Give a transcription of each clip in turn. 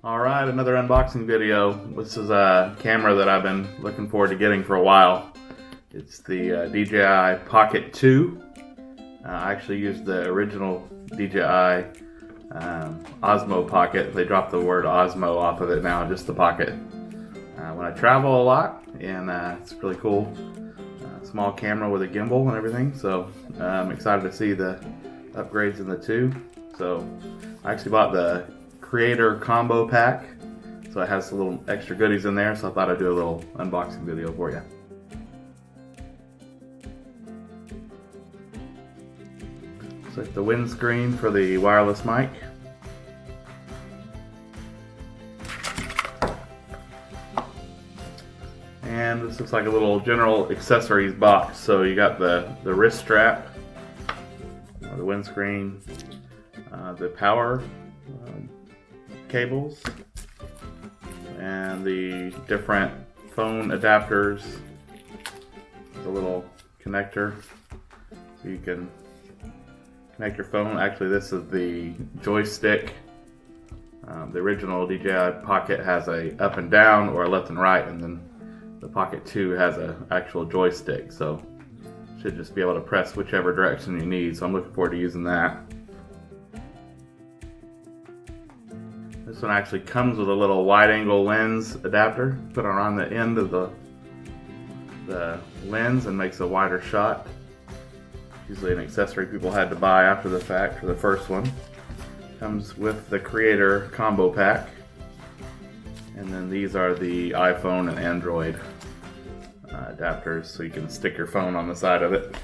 Alright, another unboxing video. This is a camera that I've been looking forward to getting for a while. It's the DJI Pocket 2. I actually used the original DJI Osmo Pocket. They dropped the word Osmo off of it now, just the Pocket. When I travel a lot, and it's really cool. Small camera with a gimbal and everything, so I'm excited to see the upgrades in the 2. So I actually bought the Creator Combo Pack, so it has a little extra goodies in there, so I thought I'd do a little unboxing video for you. So it's the windscreen for the wireless mic. And this looks like a little general accessories box. So you got the wrist strap, the windscreen, the power cables, and the different phone adapters. There's a little connector so you can connect your phone. Actually, this is the joystick. The original DJI Pocket has a up and down or a left and right, and then the Pocket 2 has an actual joystick, so should just be able to press whichever direction you need, so I'm looking forward to using that. This one actually comes with a little wide-angle lens adapter. Put it on the end of the lens and makes a wider shot. Usually an accessory people had to buy after the fact for the first one. Comes with the Creator Combo Pack. And then these are the iPhone and Android adapters, so you can stick your phone on the side of it.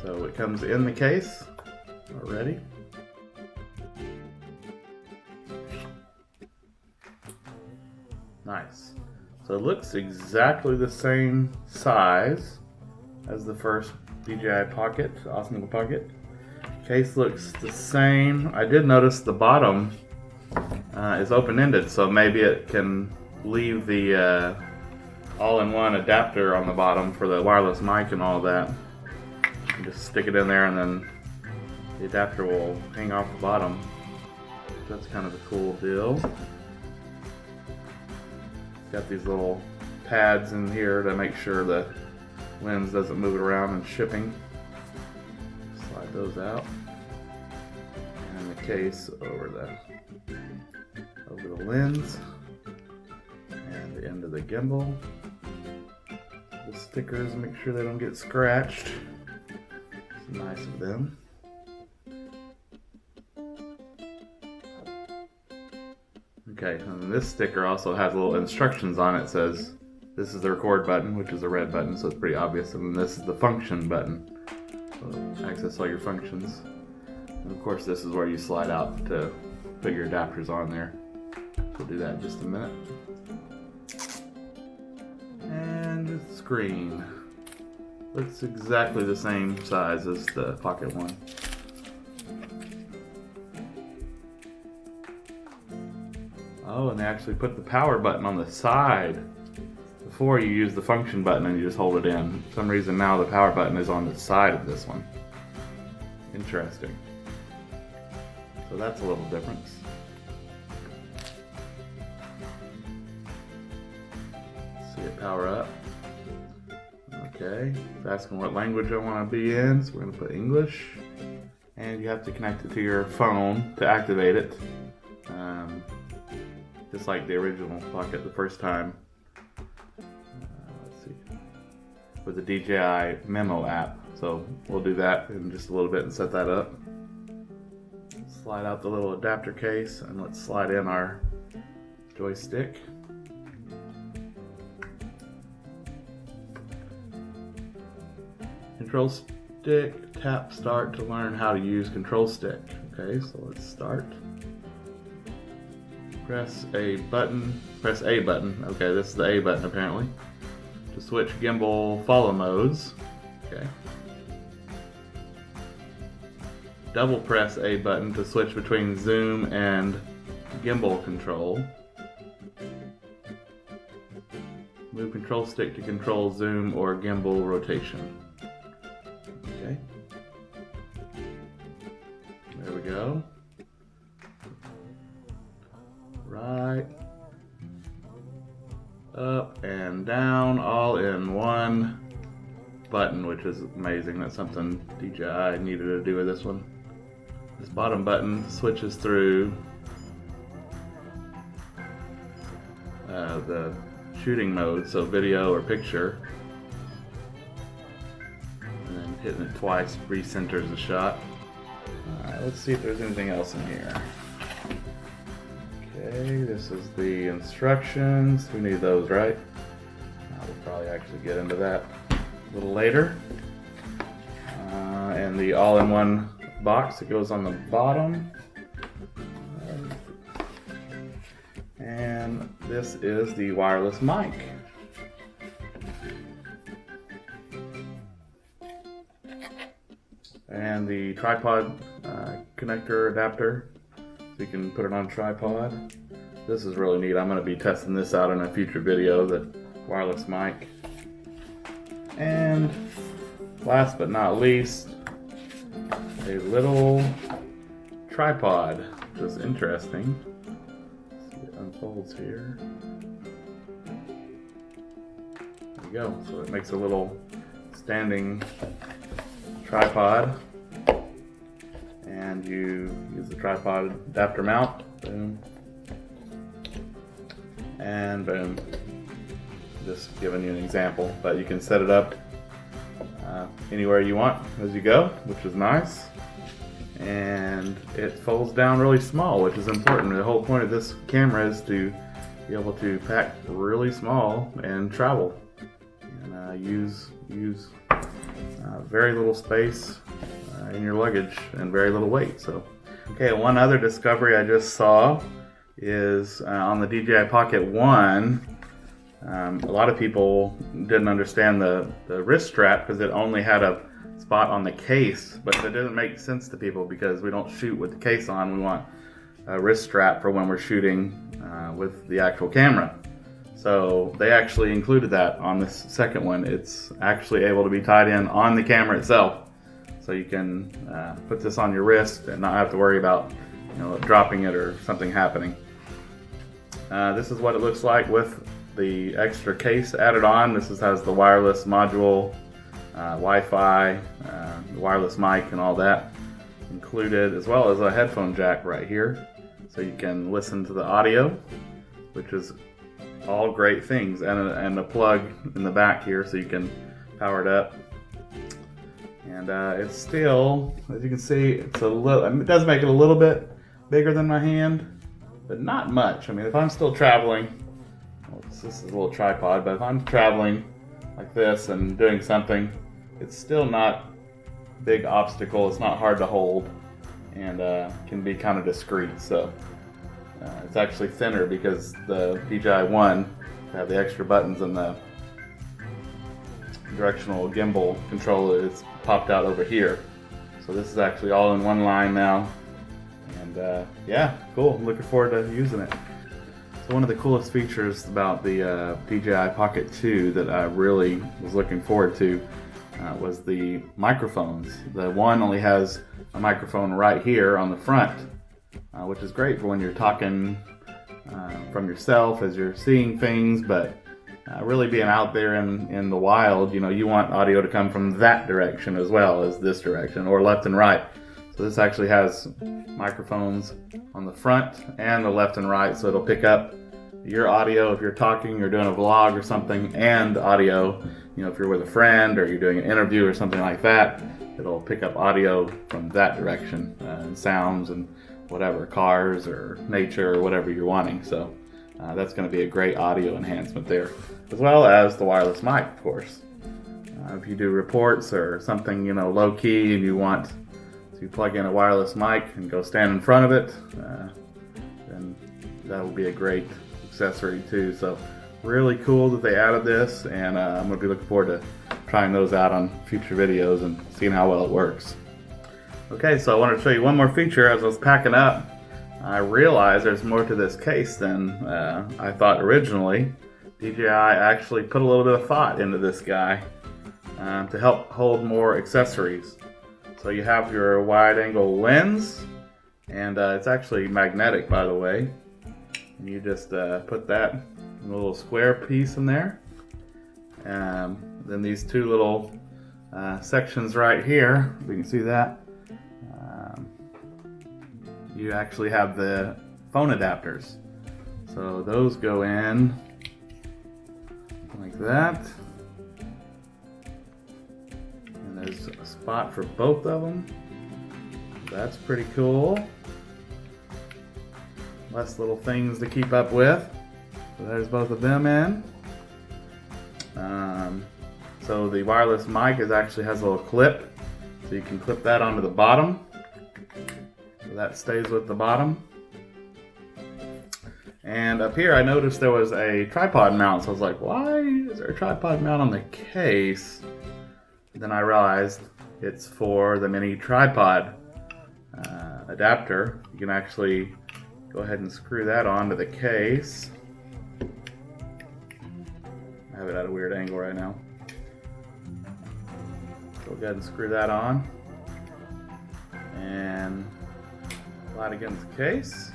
So it comes in the case already. Nice. So it looks exactly the same size as the first DJI Pocket, Osmo Pocket. Case looks the same. I did notice the bottom is open-ended, so maybe it can leave the all-in-one adapter on the bottom for the wireless mic and all that. You just stick it in there and then the adapter will hang off the bottom. That's kind of a cool deal. Got these little pads in here to make sure the lens doesn't move it around in shipping. Slide those out. And the case over the lens. And the end of the gimbal. The stickers, make sure they don't get scratched. It's nice of them. Okay, and this sticker also has little instructions on it. It says this is the record button, which is a red button, so it's pretty obvious, and then this is the function button, so access all your functions. And of course this is where you slide out to put your adapters on there. We'll do that in just a minute. And the screen looks exactly the same size as the Pocket 1. Oh, and they actually put the power button on the side. Before you use the function button and you just hold it in. For some reason now the power button is on the side of this one. Interesting. So that's a little difference. See it power up. Okay, it's asking what language I want to be in, so we're going to put English. And you have to connect it to your phone to activate it. Just like the original Pocket the first time. Let's see. With the DJI Mimo App. So we'll do that in just a little bit and set that up. Slide out the little adapter case and let's slide in our joystick. Control stick, tap start to learn how to use control stick. Okay, so let's start. Press A button. Okay, this is the A button apparently. To switch gimbal follow modes. Okay. Double press A button to switch between zoom and gimbal control. Move control stick to control zoom or gimbal rotation. Okay. There we go. up and down, all in one button, which is amazing. That's something DJI needed to do with this one. This bottom button switches through the shooting mode, so video or picture, and then hitting it twice recenters the shot. Alright, let's see if there's anything else in here. Okay, this is the instructions. We need those, right? We'll probably actually get into that a little later. And the all-in-one box that goes on the bottom. And this is the wireless mic. And the tripod connector adapter, so you can put it on a tripod. This is really neat. I'm going to be testing this out in a future video, the wireless mic. And last but not least, a little tripod, which is interesting. Let's see, it unfolds here. There you go. So it makes a little standing tripod, and you use the tripod adapter mount, boom, and boom. Just giving you an example, but you can set it up anywhere you want as you go, which is nice. And it folds down really small, which is important. The whole point of this camera is to be able to pack really small and travel, and use very little space in your luggage and very little weight. So, okay, one other discovery I just saw is on the DJI Pocket 1. A lot of people didn't understand the wrist strap because it only had a spot on the case, but that doesn't make sense to people because we don't shoot with the case on. We want a wrist strap for when we're shooting with the actual camera. So they actually included that on this second one. It's actually able to be tied in on the camera itself, so you can put this on your wrist and not have to worry about dropping it or something happening. This is what it looks like with the extra case added on. This has the wireless module, Wi-Fi, the wireless mic and all that included, as well as a headphone jack right here, so you can listen to the audio, which is all great things, and a plug in the back here so you can power it up. And it's still, as you can see, it's a little, it does make it a little bit bigger than my hand, but not much. I mean, if I'm still traveling, well, this is a little tripod, but if I'm traveling like this and doing something, it's still not a big obstacle. It's not hard to hold, and can be kind of discreet. So it's actually thinner because the DJI One have the extra buttons and the directional gimbal controller is popped out over here. So this is actually all in one line now, and yeah, cool. I'm looking forward to using it. So one of the coolest features about the DJI Pocket 2 that I really was looking forward to was the microphones. The one only has a microphone right here on the front, which is great for when you're talking from yourself as you're seeing things, but really being out there in the wild, you want audio to come from that direction as well as this direction, or left and right. So this actually has microphones on the front and the left and right, so it'll pick up your audio if you're talking or doing a vlog or something, and audio, if you're with a friend or you're doing an interview or something like that, it'll pick up audio from that direction, and sounds and whatever, cars or nature or whatever you're wanting. So that's going to be a great audio enhancement there, as well as the wireless mic, of course. If you do reports or something, low key, and you want to plug in a wireless mic and go stand in front of it, then that will be a great accessory too. So really cool that they added this, and I'm going to be looking forward to trying those out on future videos and seeing how well it works. Okay, so I wanted to show you one more feature. As I was packing up, I realized there's more to this case than I thought originally. DJI actually put a little bit of thought into this guy to help hold more accessories. So you have your wide angle lens, and it's actually magnetic, by the way. And you just put that a little square piece in there. Then these two little sections right here, we can see that. You actually have the phone adapters. So those go in like that. And there's a spot for both of them. That's pretty cool. Less little things to keep up with. So there's both of them in. So the wireless mic actually has a little clip. So you can clip that onto the bottom. So that stays with the bottom. And up here I noticed there was a tripod mount. So I was like, why is there a tripod mount on the case? Then I realized it's for the mini tripod adapter. You can actually go ahead and screw that onto the case. I have it at a weird angle right now. Go ahead and screw that on and slide against the case.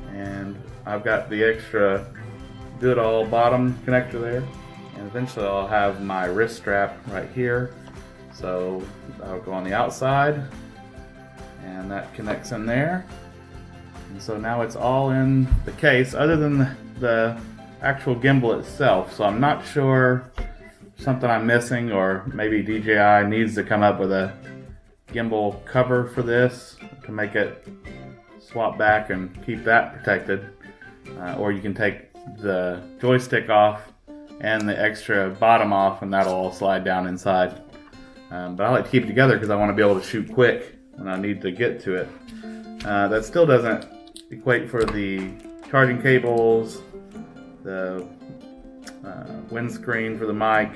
And I've got the extra do-it-all bottom connector there. And eventually I'll have my wrist strap right here. So that'll go on the outside and that connects in there. And so now it's all in the case other than the actual gimbal itself. So I'm not sure something I'm missing, or maybe DJI needs to come up with a gimbal cover for this to make it swap back and keep that protected. Or you can take the joystick off and the extra bottom off and that'll all slide down inside. But I like to keep it together because I want to be able to shoot quick when I need to get to it. That still doesn't equate for the charging cables, the windscreen for the mic,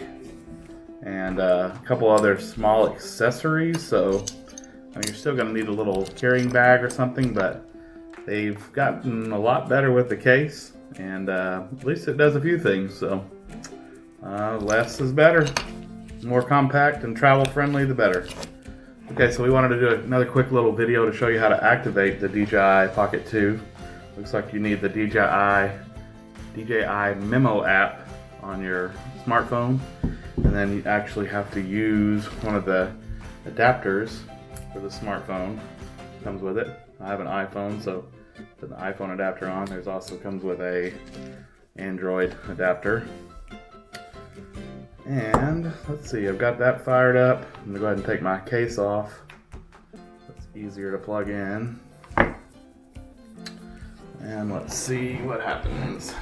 and a couple other small accessories. So I mean, you're still going to need a little carrying bag or something, but they've gotten a lot better with the case, and at least it does a few things. So less is better. More compact and travel friendly, the better. Okay, so we wanted to do another quick little video to show you how to activate the DJI Pocket 2. Looks like you need the DJI Mimo App on your smartphone, and then you actually have to use one of the adapters for the smartphone. Comes with it. I have an iPhone, so put the iPhone adapter on. There's also comes with a Android adapter. And let's see, I've got that fired up. I'm gonna go ahead and take my case off. It's easier to plug in. And let's see what happens.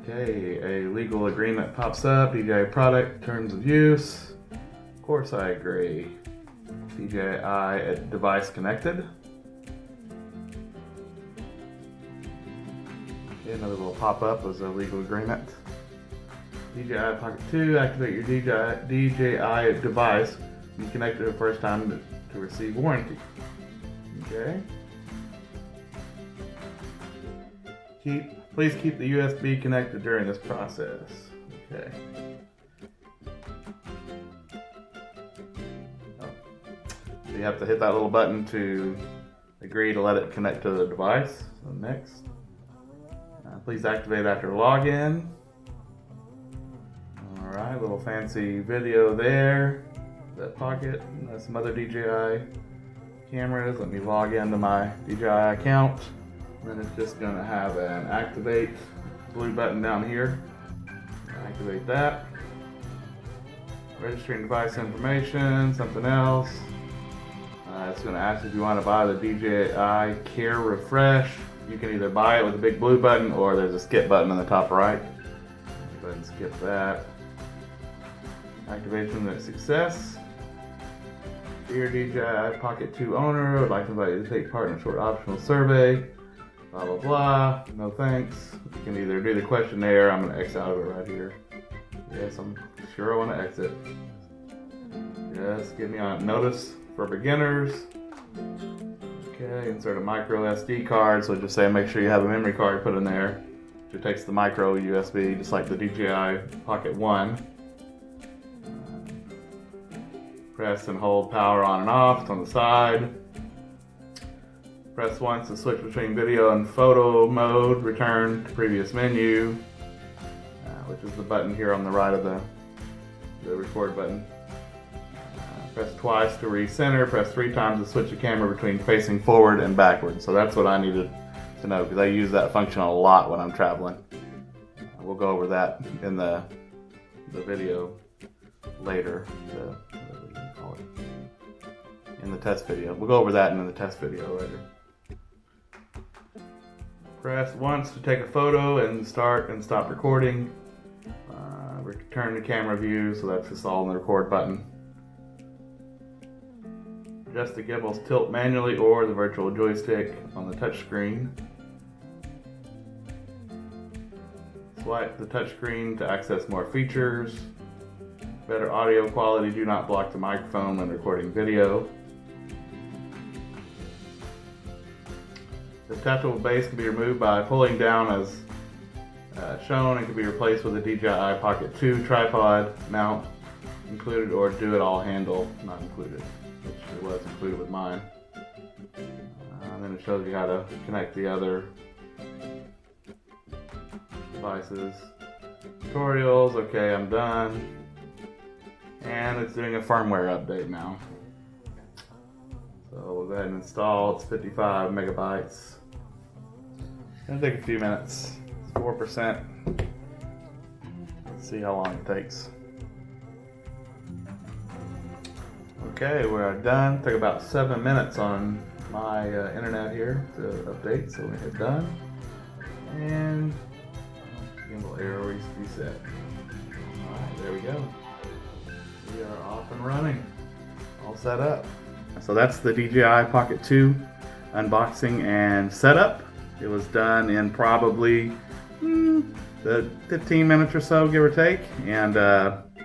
Okay, a legal agreement pops up. DJI product, terms of use. Of course I agree. DJI device connected. Okay, another little pop-up was a legal agreement. DJI Pocket 2, activate your DJI device. You connect it the first time to receive warranty. Okay. Please keep the USB connected during this process. Okay. Oh. So you have to hit that little button to agree to let it connect to the device. So next. Please activate after login. Alright, little fancy video there. That Pocket. Some other DJI cameras. Let me log into my DJI account. Then it's just going to have an activate blue button down here. Activate that. Registering device information, something else. It's going to ask if you want to buy the DJI Care Refresh. You can either buy it with a big blue button or there's a skip button on the top right. Go ahead and skip that. Activation is a success. Dear DJI Pocket 2 owner, would like to invite you to take part in a short optional survey. Blah, blah, blah. No thanks. You can either do the questionnaire. I'm going to X out of it right here. Yes, I'm sure I want to exit. Yes, get me on notice for beginners. Okay, insert a micro SD card. So just say make sure you have a memory card put in there. It takes the micro USB just like the DJI Pocket 1. Press and hold power on and off. It's on the side. Press once to switch between video and photo mode. Return to previous menu, which is the button here on the right of the record button. Press twice to recenter. Press 3 times to switch the camera between facing forward and backward. So that's what I needed to know, because I use that function a lot when I'm traveling. We'll go over that in the video later. What do you call it? In the test video. We'll go over that in the test video later. Press once to take a photo and start and stop recording. Return to camera view, so that's just all in the record button. Adjust the gimbal's tilt manually or the virtual joystick on the touch screen. Swipe the touch screen to access more features. Better audio quality, do not block the microphone when recording video. The detachable base can be removed by pulling down as shown, and can be replaced with a DJI Pocket 2 tripod mount included, or do-it-all handle not included, which it was included with mine. And then it shows you how to connect the other devices. Tutorials, okay, I'm done. And it's doing a firmware update now. So we'll go ahead and install. It's 55 megabytes. It's gonna take a few minutes. It's 4%. Let's see how long it takes. Okay, we're done. Took about 7 minutes on my internet here to update, so we hit done. And gimbal arrow reset. Alright, there we go. We are off and running. All set up. So that's the DJI Pocket 2 unboxing and setup. It was done in probably the 15 minutes or so, give or take. And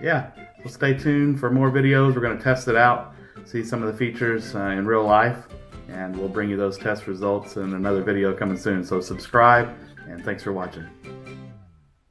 yeah, so stay tuned for more videos. We're going to test it out, see some of the features in real life, and we'll bring you those test results in another video coming soon. So subscribe, and thanks for watching.